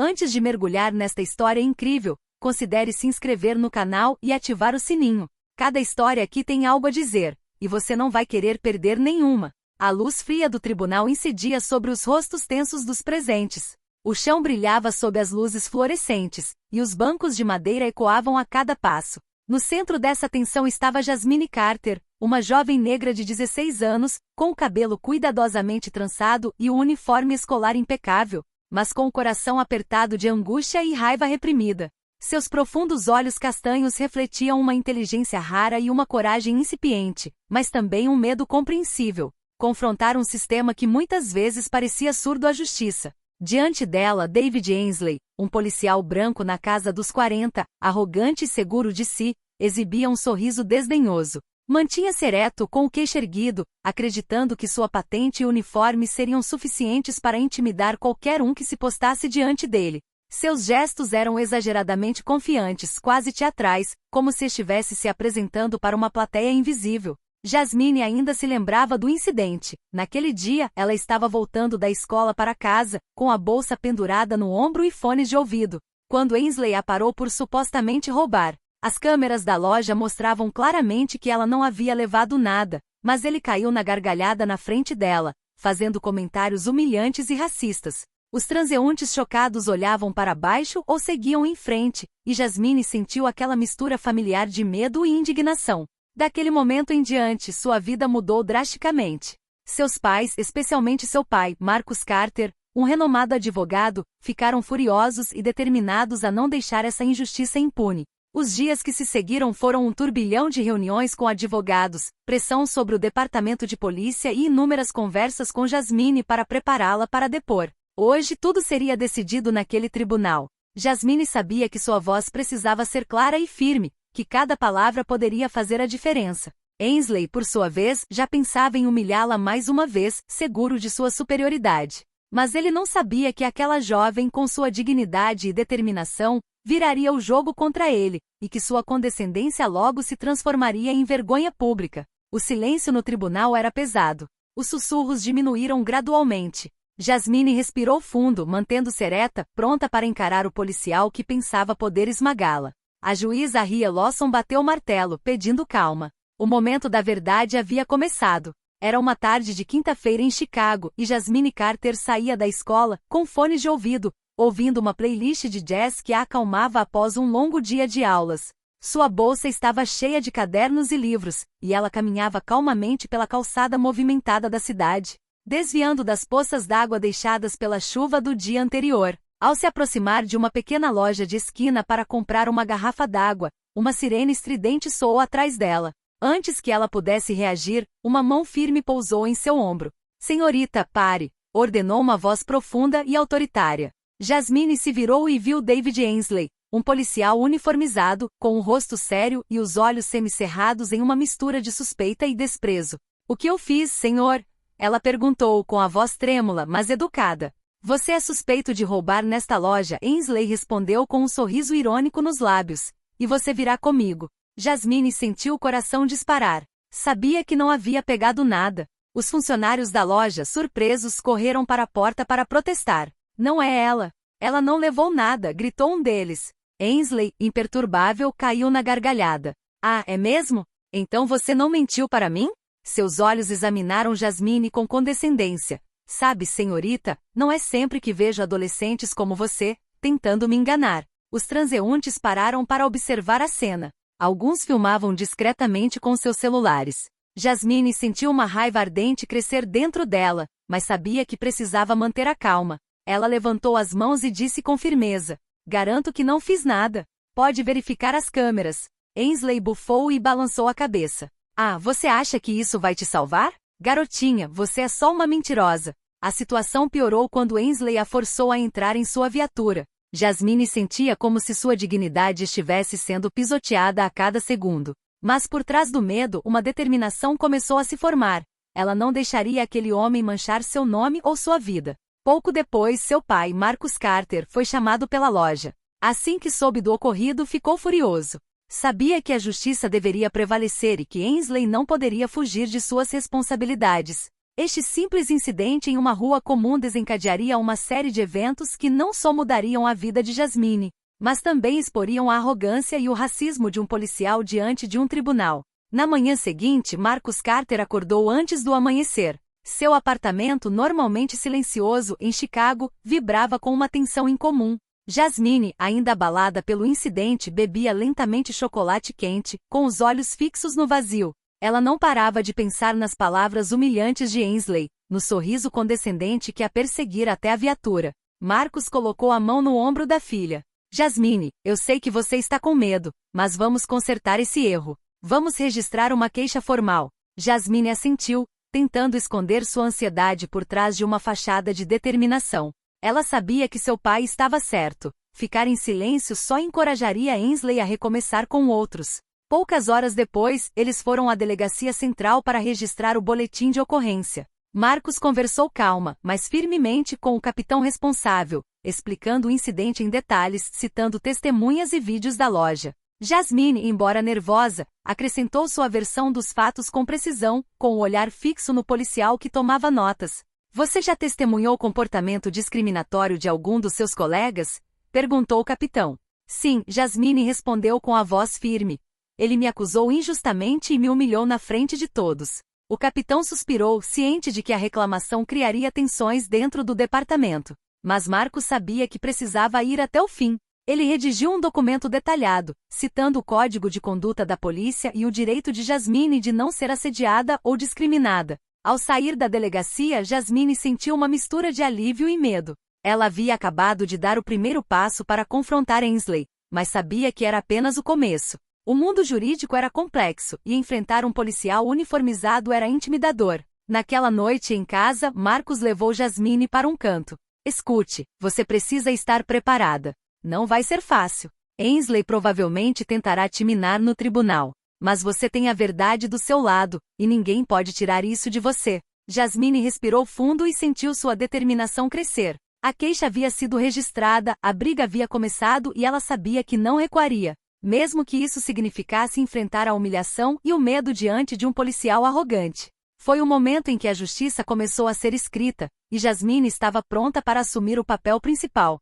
Antes de mergulhar nesta história incrível, considere se inscrever no canal e ativar o sininho. Cada história aqui tem algo a dizer, e você não vai querer perder nenhuma. A luz fria do tribunal incidia sobre os rostos tensos dos presentes. O chão brilhava sob as luzes fluorescentes, e os bancos de madeira ecoavam a cada passo. No centro dessa tensão estava Jasmine Carter, uma jovem negra de 16 anos, com o cabelo cuidadosamente trançado e o uniforme escolar impecável, mas com o coração apertado de angústia e raiva reprimida. Seus profundos olhos castanhos refletiam uma inteligência rara e uma coragem incipiente, mas também um medo compreensível. Confrontar um sistema que muitas vezes parecia surdo à justiça. Diante dela, David Ainsley, um policial branco na casa dos 40, arrogante e seguro de si, exibia um sorriso desdenhoso. Mantinha-se ereto com o queixo erguido, acreditando que sua patente e uniforme seriam suficientes para intimidar qualquer um que se postasse diante dele. Seus gestos eram exageradamente confiantes, quase teatrais, como se estivesse se apresentando para uma plateia invisível. Jasmine ainda se lembrava do incidente. Naquele dia, ela estava voltando da escola para casa, com a bolsa pendurada no ombro e fones de ouvido, quando Ainsley a parou por supostamente roubar. As câmeras da loja mostravam claramente que ela não havia levado nada, mas ele caiu na gargalhada na frente dela, fazendo comentários humilhantes e racistas. Os transeuntes chocados olhavam para baixo ou seguiam em frente, e Jasmine sentiu aquela mistura familiar de medo e indignação. Daquele momento em diante, sua vida mudou drasticamente. Seus pais, especialmente seu pai, Marcus Carter, um renomado advogado, ficaram furiosos e determinados a não deixar essa injustiça impune. Os dias que se seguiram foram um turbilhão de reuniões com advogados, pressão sobre o departamento de polícia e inúmeras conversas com Jasmine para prepará-la para depor. Hoje tudo seria decidido naquele tribunal. Jasmine sabia que sua voz precisava ser clara e firme, que cada palavra poderia fazer a diferença. Ainsley, por sua vez, já pensava em humilhá-la mais uma vez, seguro de sua superioridade. Mas ele não sabia que aquela jovem, com sua dignidade e determinação, viraria o jogo contra ele, e que sua condescendência logo se transformaria em vergonha pública. O silêncio no tribunal era pesado. Os sussurros diminuíram gradualmente. Jasmine respirou fundo, mantendo-se ereta, pronta para encarar o policial que pensava poder esmagá-la. A juíza Ria Lawson bateu o martelo, pedindo calma. O momento da verdade havia começado. Era uma tarde de quinta-feira em Chicago, e Jasmine Carter saía da escola, com fones de ouvido, ouvindo uma playlist de jazz que a acalmava após um longo dia de aulas. Sua bolsa estava cheia de cadernos e livros, e ela caminhava calmamente pela calçada movimentada da cidade, desviando das poças d'água deixadas pela chuva do dia anterior. Ao se aproximar de uma pequena loja de esquina para comprar uma garrafa d'água, uma sirene estridente soou atrás dela. Antes que ela pudesse reagir, uma mão firme pousou em seu ombro. "Senhorita, pare", ordenou uma voz profunda e autoritária. Jasmine se virou e viu David Ainsley, um policial uniformizado, com o rosto sério e os olhos semicerrados em uma mistura de suspeita e desprezo. "O que eu fiz, senhor?" ela perguntou com a voz trêmula, mas educada. "Você é suspeito de roubar nesta loja", Ainsley respondeu com um sorriso irônico nos lábios. "E você virá comigo." Jasmine sentiu o coração disparar. Sabia que não havia pegado nada. Os funcionários da loja, surpresos, correram para a porta para protestar. "Não é ela. Ela não levou nada", gritou um deles. Ainsley, imperturbável, caiu na gargalhada. "Ah, é mesmo? Então você não mentiu para mim?" Seus olhos examinaram Jasmine com condescendência. "Sabe, senhorita, não é sempre que vejo adolescentes como você, tentando me enganar." Os transeuntes pararam para observar a cena. Alguns filmavam discretamente com seus celulares. Jasmine sentiu uma raiva ardente crescer dentro dela, mas sabia que precisava manter a calma. Ela levantou as mãos e disse com firmeza: "Garanto que não fiz nada. Pode verificar as câmeras." Ainsley bufou e balançou a cabeça. "Ah, você acha que isso vai te salvar? Garotinha, você é só uma mentirosa." A situação piorou quando Ainsley a forçou a entrar em sua viatura. Jasmine sentia como se sua dignidade estivesse sendo pisoteada a cada segundo. Mas por trás do medo, uma determinação começou a se formar. Ela não deixaria aquele homem manchar seu nome ou sua vida. Pouco depois, seu pai, Marcus Carter, foi chamado pela loja. Assim que soube do ocorrido, ficou furioso. Sabia que a justiça deveria prevalecer e que Ainsley não poderia fugir de suas responsabilidades. Este simples incidente em uma rua comum desencadearia uma série de eventos que não só mudariam a vida de Jasmine, mas também exporiam a arrogância e o racismo de um policial diante de um tribunal. Na manhã seguinte, Marcus Carter acordou antes do amanhecer. Seu apartamento, normalmente silencioso em Chicago, vibrava com uma tensão incomum. Jasmine, ainda abalada pelo incidente, bebia lentamente chocolate quente, com os olhos fixos no vazio. Ela não parava de pensar nas palavras humilhantes de Ainsley, no sorriso condescendente que a perseguira até a viatura. Marcus colocou a mão no ombro da filha. Jasmine, eu sei que você está com medo, mas vamos consertar esse erro. Vamos registrar uma queixa formal. Jasmine assentiu, tentando esconder sua ansiedade por trás de uma fachada de determinação. Ela sabia que seu pai estava certo. Ficar em silêncio só encorajaria Ainsley a recomeçar com outros. Poucas horas depois, eles foram à delegacia central para registrar o boletim de ocorrência. Marcus conversou calma, mas firmemente com o capitão responsável, explicando o incidente em detalhes, citando testemunhas e vídeos da loja. Jasmine, embora nervosa, acrescentou sua versão dos fatos com precisão, com o olhar fixo no policial que tomava notas. Você já testemunhou comportamento discriminatório de algum dos seus colegas? Perguntou o capitão. Sim, Jasmine respondeu com a voz firme. Ele me acusou injustamente e me humilhou na frente de todos. O capitão suspirou, ciente de que a reclamação criaria tensões dentro do departamento. Mas Marcus sabia que precisava ir até o fim. Ele redigiu um documento detalhado, citando o código de conduta da polícia e o direito de Jasmine de não ser assediada ou discriminada. Ao sair da delegacia, Jasmine sentiu uma mistura de alívio e medo. Ela havia acabado de dar o primeiro passo para confrontar Ainsley, mas sabia que era apenas o começo. O mundo jurídico era complexo, e enfrentar um policial uniformizado era intimidador. Naquela noite em casa, Marcus levou Jasmine para um canto. Escute, você precisa estar preparada. Não vai ser fácil. Ainsley provavelmente tentará te minar no tribunal. Mas você tem a verdade do seu lado, e ninguém pode tirar isso de você. Jasmine respirou fundo e sentiu sua determinação crescer. A queixa havia sido registrada, a briga havia começado e ela sabia que não recuaria. Mesmo que isso significasse enfrentar a humilhação e o medo diante de um policial arrogante. Foi o momento em que a justiça começou a ser escrita, e Jasmine estava pronta para assumir o papel principal.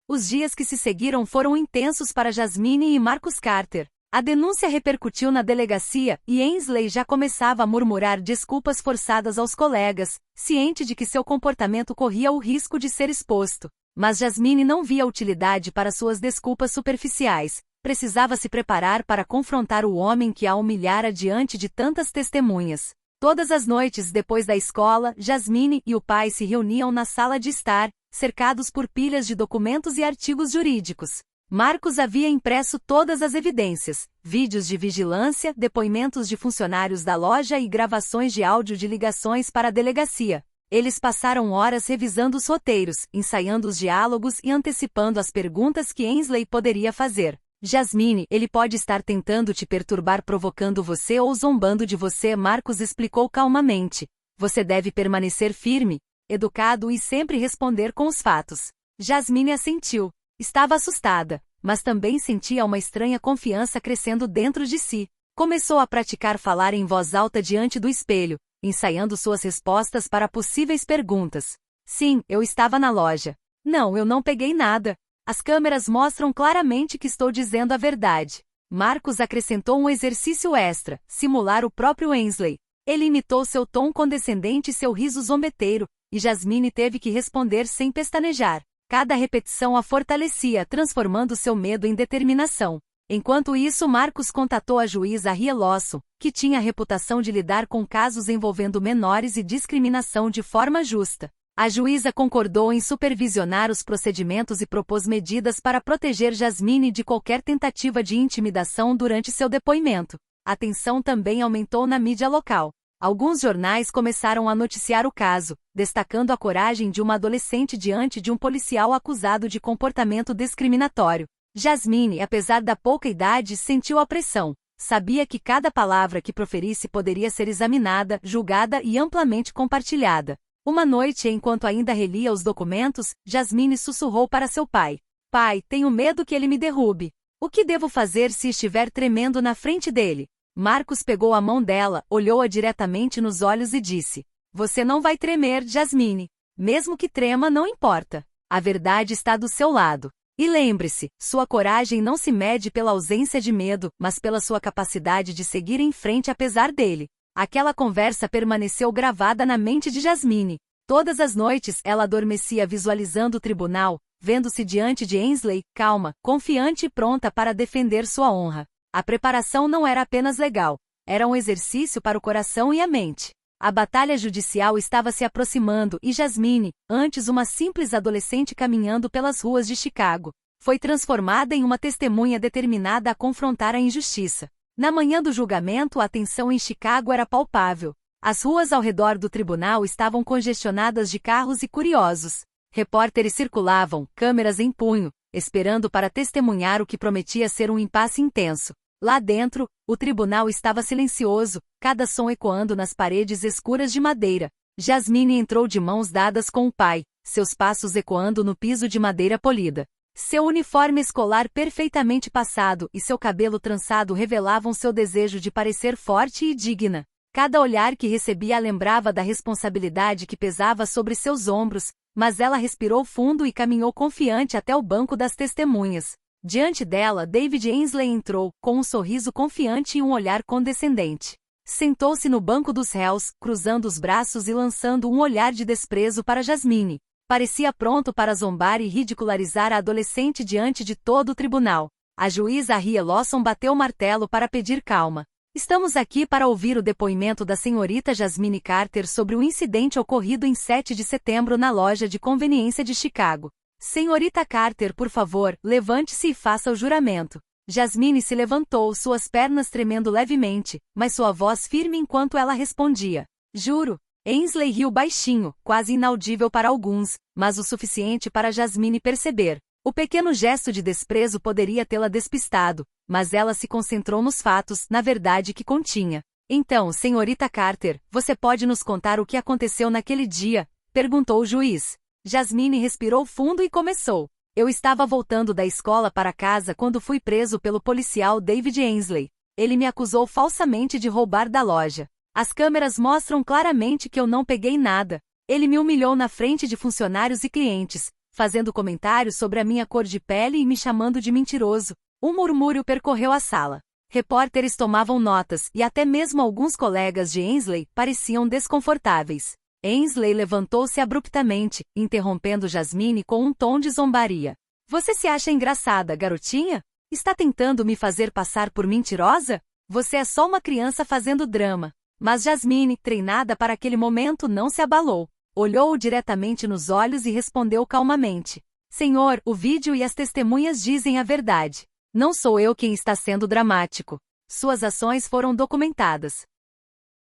Os dias que se seguiram foram intensos para Jasmine e Marcus Carter. A denúncia repercutiu na delegacia, e Ainsley já começava a murmurar desculpas forçadas aos colegas, ciente de que seu comportamento corria o risco de ser exposto. Mas Jasmine não via utilidade para suas desculpas superficiais. Precisava se preparar para confrontar o homem que a humilhara diante de tantas testemunhas. Todas as noites depois da escola, Jasmine e o pai se reuniam na sala de estar, cercados por pilhas de documentos e artigos jurídicos. Marcus havia impresso todas as evidências, vídeos de vigilância, depoimentos de funcionários da loja e gravações de áudio de ligações para a delegacia. Eles passaram horas revisando os roteiros, ensaiando os diálogos e antecipando as perguntas que Ainsley poderia fazer. Jasmine, ele pode estar tentando te perturbar provocando você ou zombando de você, Marcus explicou calmamente. Você deve permanecer firme, educado e sempre responder com os fatos. Jasmine assentiu. Estava assustada, mas também sentia uma estranha confiança crescendo dentro de si. Começou a praticar falar em voz alta diante do espelho, ensaiando suas respostas para possíveis perguntas. Sim, eu estava na loja. Não, eu não peguei nada. As câmeras mostram claramente que estou dizendo a verdade. Marcus acrescentou um exercício extra, simular o próprio Ainsley. Ele imitou seu tom condescendente e seu riso zombeteiro, e Jasmine teve que responder sem pestanejar. Cada repetição a fortalecia, transformando seu medo em determinação. Enquanto isso, Marcus contatou a juíza Ria Lawson, que tinha a reputação de lidar com casos envolvendo menores e discriminação de forma justa. A juíza concordou em supervisionar os procedimentos e propôs medidas para proteger Jasmine de qualquer tentativa de intimidação durante seu depoimento. A tensão também aumentou na mídia local. Alguns jornais começaram a noticiar o caso, destacando a coragem de uma adolescente diante de um policial acusado de comportamento discriminatório. Jasmine, apesar da pouca idade, sentiu a pressão. Sabia que cada palavra que proferisse poderia ser examinada, julgada e amplamente compartilhada. Uma noite, enquanto ainda relia os documentos, Jasmine sussurrou para seu pai. Pai, tenho medo que ele me derrube. O que devo fazer se estiver tremendo na frente dele? Marcus pegou a mão dela, olhou-a diretamente nos olhos e disse. Você não vai tremer, Jasmine. Mesmo que trema, não importa. A verdade está do seu lado. E lembre-se, sua coragem não se mede pela ausência de medo, mas pela sua capacidade de seguir em frente apesar dele. Aquela conversa permaneceu gravada na mente de Jasmine. Todas as noites ela adormecia visualizando o tribunal, vendo-se diante de Ainsley, calma, confiante e pronta para defender sua honra. A preparação não era apenas legal, era um exercício para o coração e a mente. A batalha judicial estava se aproximando e Jasmine, antes uma simples adolescente caminhando pelas ruas de Chicago, foi transformada em uma testemunha determinada a confrontar a injustiça. Na manhã do julgamento, a tensão em Chicago era palpável. As ruas ao redor do tribunal estavam congestionadas de carros e curiosos. Repórteres circulavam, câmeras em punho, esperando para testemunhar o que prometia ser um impasse intenso. Lá dentro, o tribunal estava silencioso, cada som ecoando nas paredes escuras de madeira. Jasmine entrou de mãos dadas com o pai, seus passos ecoando no piso de madeira polida. Seu uniforme escolar perfeitamente passado e seu cabelo trançado revelavam seu desejo de parecer forte e digna. Cada olhar que recebia a lembrava da responsabilidade que pesava sobre seus ombros, mas ela respirou fundo e caminhou confiante até o banco das testemunhas. Diante dela, David Ainsley entrou, com um sorriso confiante e um olhar condescendente. Sentou-se no banco dos réus, cruzando os braços e lançando um olhar de desprezo para Jasmine. Parecia pronto para zombar e ridicularizar a adolescente diante de todo o tribunal. A juíza Ria Lawson bateu o martelo para pedir calma. Estamos aqui para ouvir o depoimento da senhorita Jasmine Carter sobre o incidente ocorrido em 7 de setembro na loja de conveniência de Chicago. Senhorita Carter, por favor, levante-se e faça o juramento. Jasmine se levantou, suas pernas tremendo levemente, mas sua voz firme enquanto ela respondia. Juro. Ainsley riu baixinho, quase inaudível para alguns, mas o suficiente para Jasmine perceber. O pequeno gesto de desprezo poderia tê-la despistado, mas ela se concentrou nos fatos, na verdade que continha. Então, senhorita Carter, você pode nos contar o que aconteceu naquele dia? Perguntou o juiz. Jasmine respirou fundo e começou. Eu estava voltando da escola para casa quando fui preso pelo policial David Ainsley. Ele me acusou falsamente de roubar da loja. As câmeras mostram claramente que eu não peguei nada. Ele me humilhou na frente de funcionários e clientes, fazendo comentários sobre a minha cor de pele e me chamando de mentiroso. Um murmúrio percorreu a sala. Repórteres tomavam notas e até mesmo alguns colegas de Ainsley pareciam desconfortáveis. Ainsley levantou-se abruptamente, interrompendo Jasmine com um tom de zombaria. Você se acha engraçada, garotinha? Está tentando me fazer passar por mentirosa? Você é só uma criança fazendo drama. Mas Jasmine, treinada para aquele momento, não se abalou. Olhou-o diretamente nos olhos e respondeu calmamente. Senhor, o vídeo e as testemunhas dizem a verdade. Não sou eu quem está sendo dramático. Suas ações foram documentadas.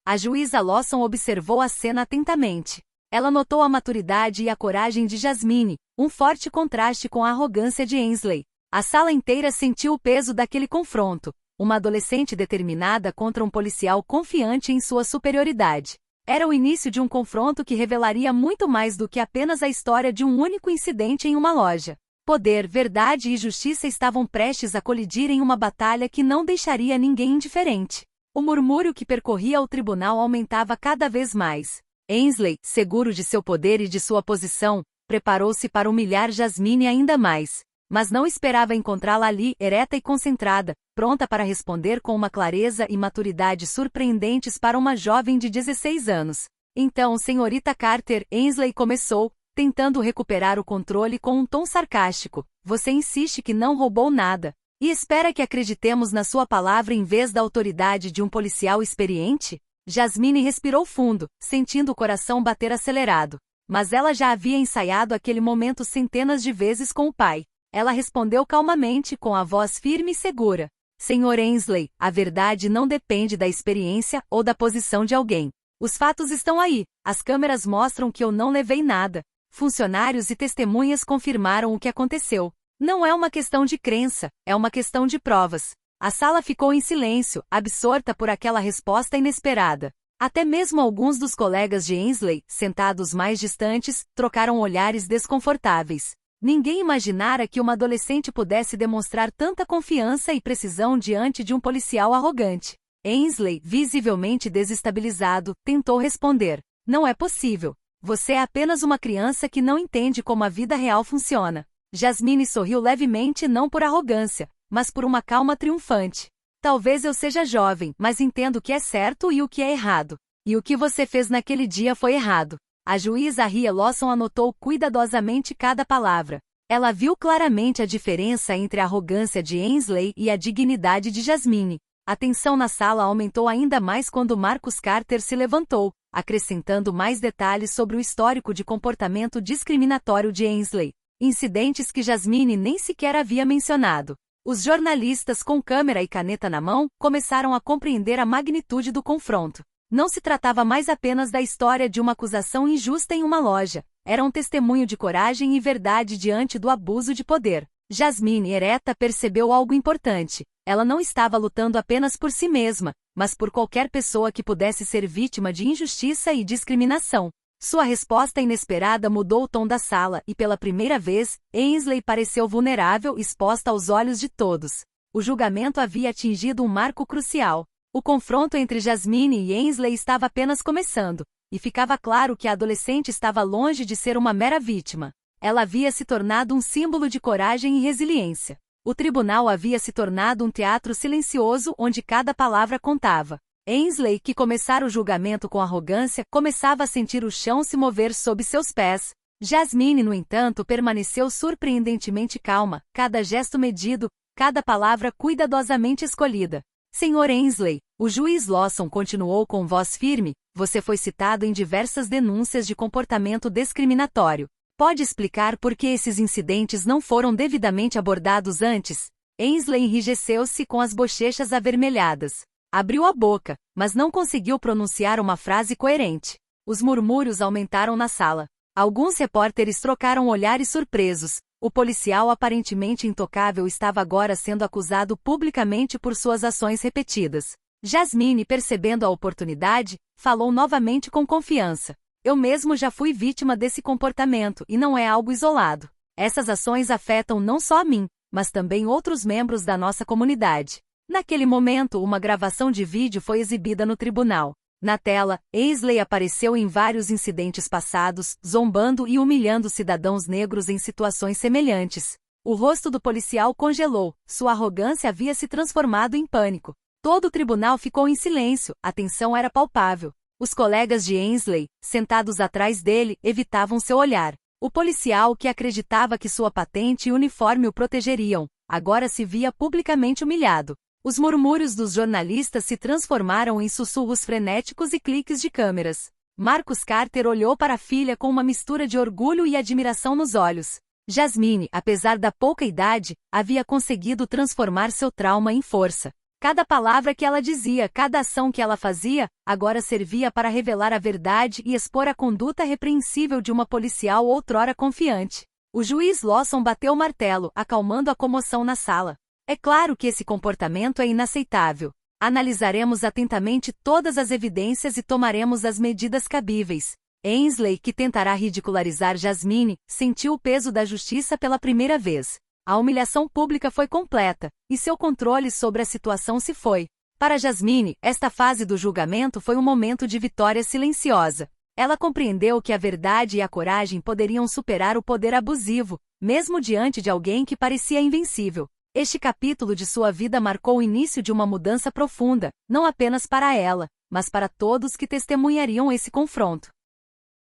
A juíza Lawson observou a cena atentamente. Ela notou a maturidade e a coragem de Jasmine, um forte contraste com a arrogância de Ainsley. A sala inteira sentiu o peso daquele confronto. Uma adolescente determinada contra um policial confiante em sua superioridade. Era o início de um confronto que revelaria muito mais do que apenas a história de um único incidente em uma loja. Poder, verdade e justiça estavam prestes a colidir em uma batalha que não deixaria ninguém indiferente. O murmúrio que percorria o tribunal aumentava cada vez mais. Ainsley, seguro de seu poder e de sua posição, preparou-se para humilhar Jasmine ainda mais. Mas não esperava encontrá-la ali, ereta e concentrada, pronta para responder com uma clareza e maturidade surpreendentes para uma jovem de 16 anos. Então, senhorita Carter, Ainsley começou, tentando recuperar o controle com um tom sarcástico. Você insiste que não roubou nada. E espera que acreditemos na sua palavra em vez da autoridade de um policial experiente? Jasmine respirou fundo, sentindo o coração bater acelerado. Mas ela já havia ensaiado aquele momento centenas de vezes com o pai. Ela respondeu calmamente, com a voz firme e segura. Senhor Ainsley, a verdade não depende da experiência ou da posição de alguém. Os fatos estão aí. As câmeras mostram que eu não levei nada. Funcionários e testemunhas confirmaram o que aconteceu. Não é uma questão de crença, é uma questão de provas. A sala ficou em silêncio, absorta por aquela resposta inesperada. Até mesmo alguns dos colegas de Ainsley, sentados mais distantes, trocaram olhares desconfortáveis. Ninguém imaginara que uma adolescente pudesse demonstrar tanta confiança e precisão diante de um policial arrogante. Ainsley, visivelmente desestabilizado, tentou responder. Não é possível. Você é apenas uma criança que não entende como a vida real funciona. Jasmine sorriu levemente não por arrogância, mas por uma calma triunfante. Talvez eu seja jovem, mas entendo o que é certo e o que é errado. E o que você fez naquele dia foi errado. A juíza Ria Lawson anotou cuidadosamente cada palavra. Ela viu claramente a diferença entre a arrogância de Ainsley e a dignidade de Jasmine. A tensão na sala aumentou ainda mais quando Marcus Carter se levantou, acrescentando mais detalhes sobre o histórico de comportamento discriminatório de Ainsley. Incidentes que Jasmine nem sequer havia mencionado. Os jornalistas com câmera e caneta na mão começaram a compreender a magnitude do confronto. Não se tratava mais apenas da história de uma acusação injusta em uma loja. Era um testemunho de coragem e verdade diante do abuso de poder. Jasmine, ereta, percebeu algo importante. Ela não estava lutando apenas por si mesma, mas por qualquer pessoa que pudesse ser vítima de injustiça e discriminação. Sua resposta inesperada mudou o tom da sala e, pela primeira vez, Ainsley pareceu vulnerável, exposta aos olhos de todos. O julgamento havia atingido um marco crucial. O confronto entre Jasmine e Ainsley estava apenas começando, e ficava claro que a adolescente estava longe de ser uma mera vítima. Ela havia se tornado um símbolo de coragem e resiliência. O tribunal havia se tornado um teatro silencioso onde cada palavra contava. Ainsley, que começara o julgamento com arrogância, começava a sentir o chão se mover sob seus pés. Jasmine, no entanto, permaneceu surpreendentemente calma, cada gesto medido, cada palavra cuidadosamente escolhida. Senhor Ainsley, o juiz Lawson continuou com voz firme, você foi citado em diversas denúncias de comportamento discriminatório. Pode explicar por que esses incidentes não foram devidamente abordados antes? Ainsley enrijeceu-se com as bochechas avermelhadas. Abriu a boca, mas não conseguiu pronunciar uma frase coerente. Os murmúrios aumentaram na sala. Alguns repórteres trocaram olhares surpresos. O policial aparentemente intocável estava agora sendo acusado publicamente por suas ações repetidas. Jasmine, percebendo a oportunidade, falou novamente com confiança. Eu mesmo já fui vítima desse comportamento e não é algo isolado. Essas ações afetam não só a mim, mas também outros membros da nossa comunidade. Naquele momento, uma gravação de vídeo foi exibida no tribunal. Na tela, Ainsley apareceu em vários incidentes passados, zombando e humilhando cidadãos negros em situações semelhantes. O rosto do policial congelou, sua arrogância havia se transformado em pânico. Todo o tribunal ficou em silêncio, a tensão era palpável. Os colegas de Ainsley, sentados atrás dele, evitavam seu olhar. O policial, que acreditava que sua patente e uniforme o protegeriam, agora se via publicamente humilhado. Os murmúrios dos jornalistas se transformaram em sussurros frenéticos e cliques de câmeras. Marcus Carter olhou para a filha com uma mistura de orgulho e admiração nos olhos. Jasmine, apesar da pouca idade, havia conseguido transformar seu trauma em força. Cada palavra que ela dizia, cada ação que ela fazia, agora servia para revelar a verdade e expor a conduta repreensível de uma policial outrora confiante. O juiz Lawson bateu o martelo, acalmando a comoção na sala. É claro que esse comportamento é inaceitável. Analisaremos atentamente todas as evidências e tomaremos as medidas cabíveis. Ainsley, que tentará ridicularizar Jasmine, sentiu o peso da justiça pela primeira vez. A humilhação pública foi completa, e seu controle sobre a situação se foi. Para Jasmine, esta fase do julgamento foi um momento de vitória silenciosa. Ela compreendeu que a verdade e a coragem poderiam superar o poder abusivo, mesmo diante de alguém que parecia invencível. Este capítulo de sua vida marcou o início de uma mudança profunda, não apenas para ela, mas para todos que testemunhariam esse confronto.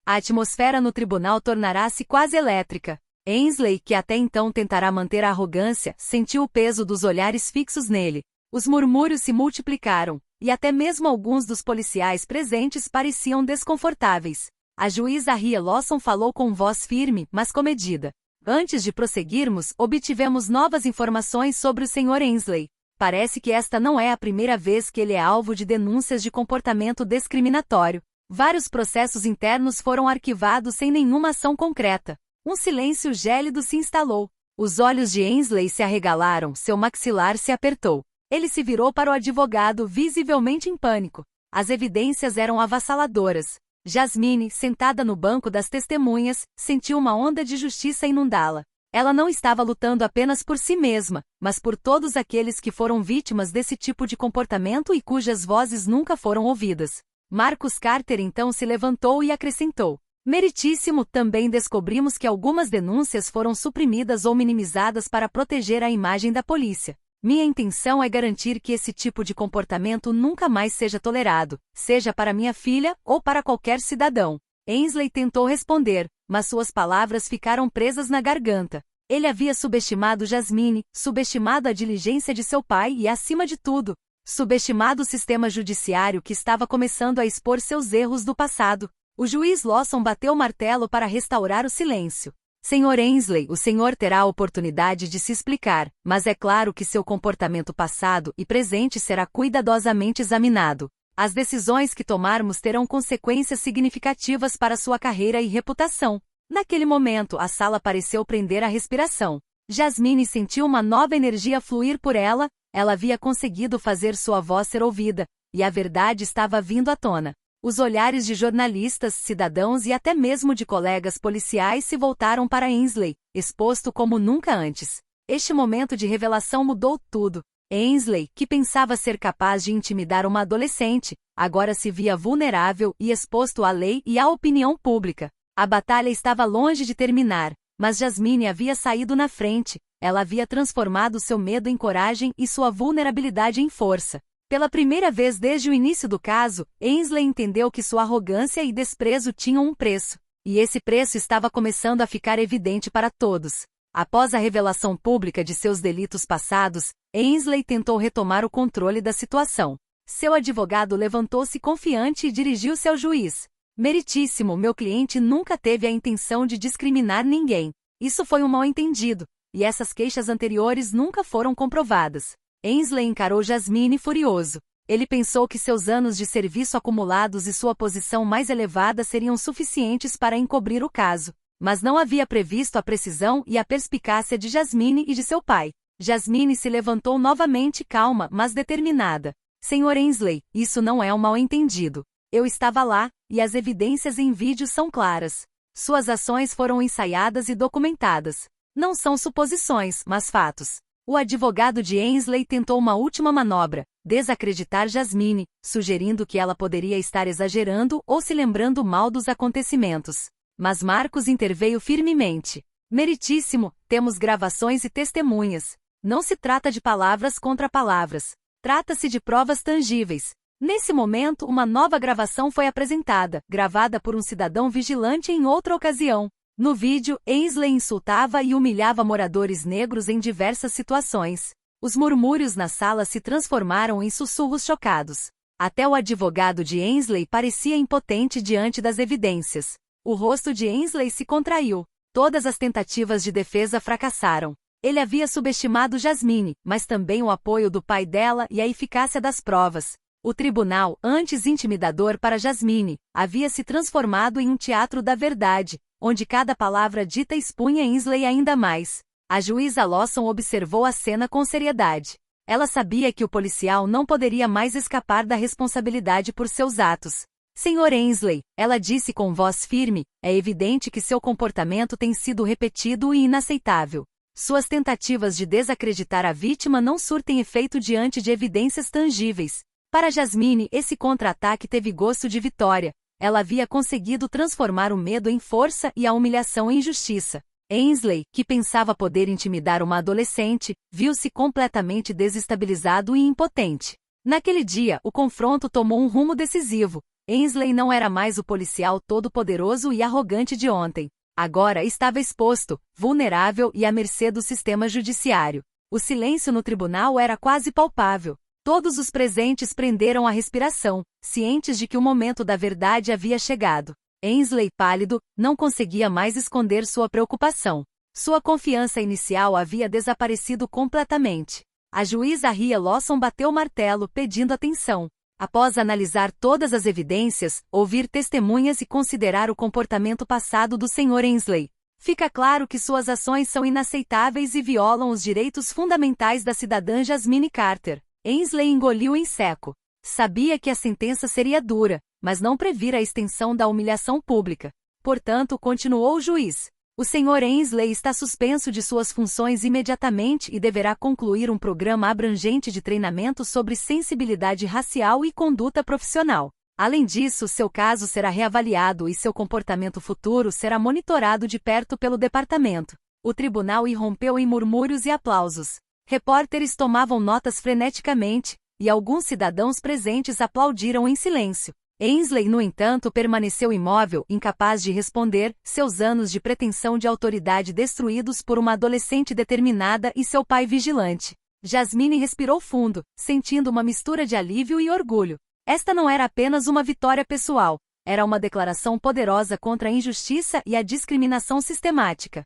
A atmosfera no tribunal tornará-se quase elétrica. Ainsley, que até então tentará manter a arrogância, sentiu o peso dos olhares fixos nele. Os murmúrios se multiplicaram, e até mesmo alguns dos policiais presentes pareciam desconfortáveis. A juíza Ria Lawson falou com voz firme, mas comedida. Antes de prosseguirmos, obtivemos novas informações sobre o Sr. Ainsley. Parece que esta não é a primeira vez que ele é alvo de denúncias de comportamento discriminatório. Vários processos internos foram arquivados sem nenhuma ação concreta. Um silêncio gélido se instalou. Os olhos de Ainsley se arregalaram, seu maxilar se apertou. Ele se virou para o advogado, visivelmente em pânico. As evidências eram avassaladoras. Jasmine, sentada no banco das testemunhas, sentiu uma onda de justiça inundá-la. Ela não estava lutando apenas por si mesma, mas por todos aqueles que foram vítimas desse tipo de comportamento e cujas vozes nunca foram ouvidas. Marcus Carter então se levantou e acrescentou: Meritíssimo, também descobrimos que algumas denúncias foram suprimidas ou minimizadas para proteger a imagem da polícia. Minha intenção é garantir que esse tipo de comportamento nunca mais seja tolerado, seja para minha filha ou para qualquer cidadão. Ainsley tentou responder, mas suas palavras ficaram presas na garganta. Ele havia subestimado Jasmine, subestimado a diligência de seu pai e, acima de tudo, subestimado o sistema judiciário que estava começando a expor seus erros do passado. O juiz Lawson bateu o martelo para restaurar o silêncio. Senhor Ainsley, o senhor terá a oportunidade de se explicar, mas é claro que seu comportamento passado e presente será cuidadosamente examinado. As decisões que tomarmos terão consequências significativas para sua carreira e reputação. Naquele momento, a sala pareceu prender a respiração. Jasmine sentiu uma nova energia fluir por ela, ela havia conseguido fazer sua voz ser ouvida, e a verdade estava vindo à tona. Os olhares de jornalistas, cidadãos e até mesmo de colegas policiais se voltaram para Ainsley, exposto como nunca antes. Este momento de revelação mudou tudo. Ainsley, que pensava ser capaz de intimidar uma adolescente, agora se via vulnerável e exposto à lei e à opinião pública. A batalha estava longe de terminar, mas Jasmine havia saído na frente. Ela havia transformado seu medo em coragem e sua vulnerabilidade em força. Pela primeira vez desde o início do caso, Ainsley entendeu que sua arrogância e desprezo tinham um preço, e esse preço estava começando a ficar evidente para todos. Após a revelação pública de seus delitos passados, Ainsley tentou retomar o controle da situação. Seu advogado levantou-se confiante e dirigiu-se ao juiz. Meritíssimo, meu cliente nunca teve a intenção de discriminar ninguém. Isso foi um mal-entendido, e essas queixas anteriores nunca foram comprovadas. Ainsley encarou Jasmine furioso. Ele pensou que seus anos de serviço acumulados e sua posição mais elevada seriam suficientes para encobrir o caso, mas não havia previsto a precisão e a perspicácia de Jasmine e de seu pai. Jasmine se levantou novamente calma, mas determinada. Senhor Ainsley, isso não é um mal-entendido. Eu estava lá, e as evidências em vídeo são claras. Suas ações foram ensaiadas e documentadas. Não são suposições, mas fatos. O advogado de Ainsley tentou uma última manobra, desacreditar Jasmine, sugerindo que ela poderia estar exagerando ou se lembrando mal dos acontecimentos. Mas Marcus interveio firmemente. Meritíssimo, temos gravações e testemunhas. Não se trata de palavras contra palavras. Trata-se de provas tangíveis. Nesse momento, uma nova gravação foi apresentada, gravada por um cidadão vigilante em outra ocasião. No vídeo, Ainsley insultava e humilhava moradores negros em diversas situações. Os murmúrios na sala se transformaram em sussurros chocados. Até o advogado de Ainsley parecia impotente diante das evidências. O rosto de Ainsley se contraiu. Todas as tentativas de defesa fracassaram. Ele havia subestimado Jasmine, mas também o apoio do pai dela e a eficácia das provas. O tribunal, antes intimidador para Jasmine, havia se transformado em um teatro da verdade, onde cada palavra dita expunha Ainsley ainda mais. A juíza Lawson observou a cena com seriedade. Ela sabia que o policial não poderia mais escapar da responsabilidade por seus atos. Senhor Ainsley, ela disse com voz firme, é evidente que seu comportamento tem sido repetido e inaceitável. Suas tentativas de desacreditar a vítima não surtem efeito diante de evidências tangíveis. Para Jasmine, esse contra-ataque teve gosto de vitória. Ela havia conseguido transformar o medo em força e a humilhação em justiça. Ainsley, que pensava poder intimidar uma adolescente, viu-se completamente desestabilizado e impotente. Naquele dia, o confronto tomou um rumo decisivo. Ainsley não era mais o policial todo-poderoso e arrogante de ontem. Agora estava exposto, vulnerável e à mercê do sistema judiciário. O silêncio no tribunal era quase palpável. Todos os presentes prenderam a respiração, cientes de que o momento da verdade havia chegado. Ainsley, pálido, não conseguia mais esconder sua preocupação. Sua confiança inicial havia desaparecido completamente. A juíza Ria Lawson bateu o martelo, pedindo atenção. Após analisar todas as evidências, ouvir testemunhas e considerar o comportamento passado do Sr. Ainsley, fica claro que suas ações são inaceitáveis e violam os direitos fundamentais da cidadã Jasmine Carter. Ainsley engoliu em seco. Sabia que a sentença seria dura, mas não previra a extensão da humilhação pública. Portanto, continuou o juiz. O Sr. Ainsley está suspenso de suas funções imediatamente e deverá concluir um programa abrangente de treinamento sobre sensibilidade racial e conduta profissional. Além disso, seu caso será reavaliado e seu comportamento futuro será monitorado de perto pelo departamento. O tribunal irrompeu em murmúrios e aplausos. Repórteres tomavam notas freneticamente, e alguns cidadãos presentes aplaudiram em silêncio. Ainsley, no entanto, permaneceu imóvel, incapaz de responder, seus anos de pretensão de autoridade destruídos por uma adolescente determinada e seu pai vigilante. Jasmine respirou fundo, sentindo uma mistura de alívio e orgulho. Esta não era apenas uma vitória pessoal, era uma declaração poderosa contra a injustiça e a discriminação sistemática.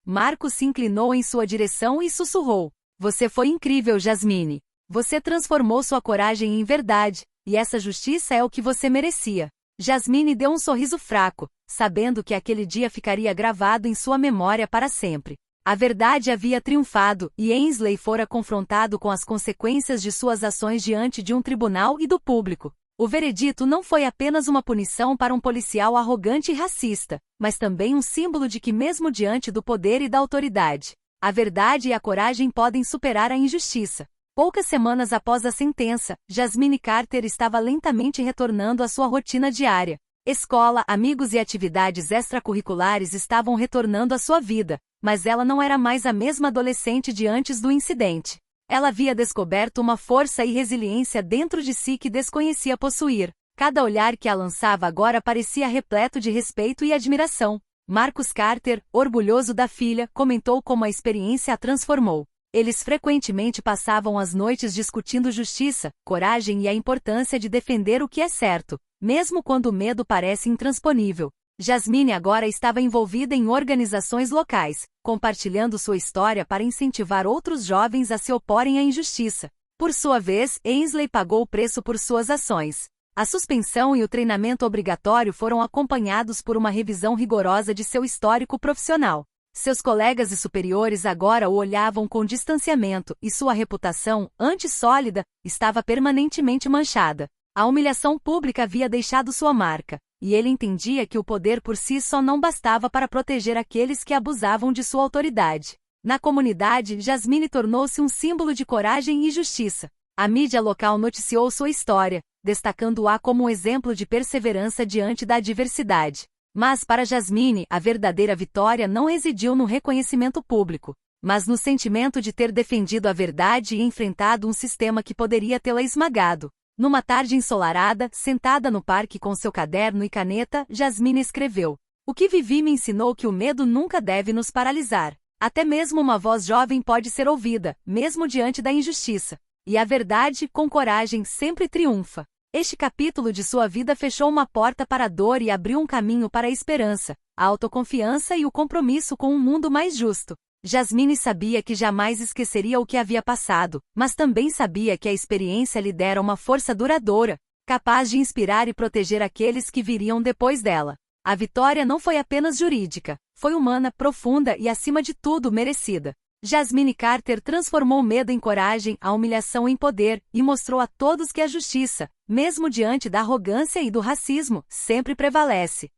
Marcos se inclinou em sua direção e sussurrou: "Você foi incrível, Jasmine. Você transformou sua coragem em verdade, e essa justiça é o que você merecia." Jasmine deu um sorriso fraco, sabendo que aquele dia ficaria gravado em sua memória para sempre. A verdade havia triunfado, e Ainsley fora confrontado com as consequências de suas ações diante de um tribunal e do público. O veredito não foi apenas uma punição para um policial arrogante e racista, mas também um símbolo de que mesmo diante do poder e da autoridade, a verdade e a coragem podem superar a injustiça. Poucas semanas após a sentença, Jasmine Carter estava lentamente retornando à sua rotina diária. Escola, amigos e atividades extracurriculares estavam retornando à sua vida, mas ela não era mais a mesma adolescente de antes do incidente. Ela havia descoberto uma força e resiliência dentro de si que desconhecia possuir. Cada olhar que a lançava agora parecia repleto de respeito e admiração. Marcus Carter, orgulhoso da filha, comentou como a experiência a transformou. Eles frequentemente passavam as noites discutindo justiça, coragem e a importância de defender o que é certo, mesmo quando o medo parece intransponível. Jasmine agora estava envolvida em organizações locais, compartilhando sua história para incentivar outros jovens a se oporem à injustiça. Por sua vez, Ainsley pagou o preço por suas ações. A suspensão e o treinamento obrigatório foram acompanhados por uma revisão rigorosa de seu histórico profissional. Seus colegas e superiores agora o olhavam com distanciamento, e sua reputação, antes sólida, estava permanentemente manchada. A humilhação pública havia deixado sua marca, e ele entendia que o poder por si só não bastava para proteger aqueles que abusavam de sua autoridade. Na comunidade, Jasmine tornou-se um símbolo de coragem e justiça. A mídia local noticiou sua história, destacando-a como um exemplo de perseverança diante da adversidade. Mas para Jasmine, a verdadeira vitória não residiu no reconhecimento público, mas no sentimento de ter defendido a verdade e enfrentado um sistema que poderia tê-la esmagado. Numa tarde ensolarada, sentada no parque com seu caderno e caneta, Jasmine escreveu: "O que vivi me ensinou que o medo nunca deve nos paralisar. Até mesmo uma voz jovem pode ser ouvida, mesmo diante da injustiça. E a verdade, com coragem, sempre triunfa." Este capítulo de sua vida fechou uma porta para a dor e abriu um caminho para a esperança, a autoconfiança e o compromisso com um mundo mais justo. Jasmine sabia que jamais esqueceria o que havia passado, mas também sabia que a experiência lhe dera uma força duradoura, capaz de inspirar e proteger aqueles que viriam depois dela. A vitória não foi apenas jurídica, foi humana, profunda e, acima de tudo, merecida. Jasmine Carter transformou o medo em coragem, a humilhação em poder, e mostrou a todos que a justiça, mesmo diante da arrogância e do racismo, sempre prevalece.